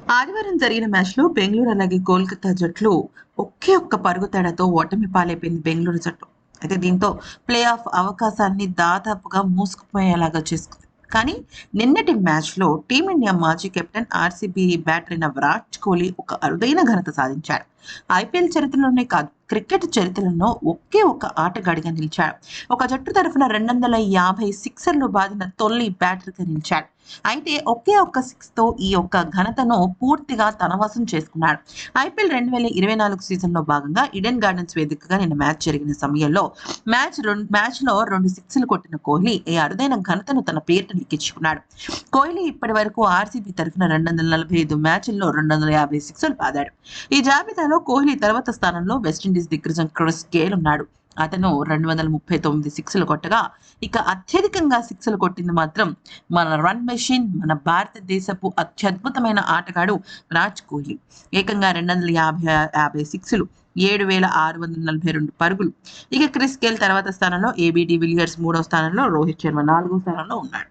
ఆదివారం జరిగిన మ్యాచ్‌లో బెంగుళూరు అలాగే కోల్కతా జట్లు ఒకే ఒక్క పరుగు తేడాతో ఓటమి పాలైపోయింది బెంగుళూరు జట్టు. అయితే దీంతో ప్లే ఆఫ్ అవకాశాన్ని దాదాపుగా మూసుకుపోయేలాగా చేసుకుంది. కానీ నిన్నటి మ్యాచ్‌లో టీమిండియా మాజీ కెప్టెన్ ఆర్‌సీబీ బ్యాటర్ అయిన విరాట్ కోహ్లీ ఒక అరుదైన ఘనత సాధించాడు. ఐపీఎల్ చరిత్రలోనే కాదు, క్రికెట్ చరిత్రలో ఒకే ఒక్క ఆటగాడిగా నిలిచాడు. ఒక జట్టు తరఫున 250 సిక్సర్లు బాదిన తొలి బ్యాటర్‌గా నిలిచాడు. అయితే ఒకే ఒక్క సిక్స్‌తో ఈ యొక్క ఘనతను పూర్తిగా తన వశం చేసుకున్నాడు. ఐపీఎల్ 2024 సీజన్‌లో భాగంగా ఈడెన్ గార్డెన్స్ వేదికగా నిన్న మ్యాచ్ జరిగిన సమయంలో మ్యాచ్‌లో 2 సిక్స్‌లు కొట్టిన కోహ్లీ ఈ అరుదైన ఘనతను తన పేరిట లిఖించుకున్నాడు. కోహ్లీ ఇప్పటివరకు ఆర్సీబీ తరఫున 245 మ్యాచ్‌ల్లో 250 సిక్స్‌లు బాదాడు. ఈ జాబితాలో కోహ్లీ తర్వాత స్థానంలో వెస్టిండీస్ దిగ్గజం క్రిస్ గేల్ ఉన్నాడు. అతను 239 సిక్స్‌లు కొట్టగా, ఇక అత్యధికంగా సిక్స్‌లు కొట్టింది మాత్రం మన రన్ మెషిన్, మన భారతదేశపు అత్యద్భుతమైన ఆటగాడు విరాట్ కోహ్లీ. ఏకంగా 250 సిక్స్‌లు, 7,642 పరుగులు. ఇక క్రిస్ గేల్ తర్వాత స్థానంలో ఏబీ డివిలియర్స్, మూడో స్థానంలో రోహిత్ శర్మ నాలుగో స్థానంలో ఉన్నాడు.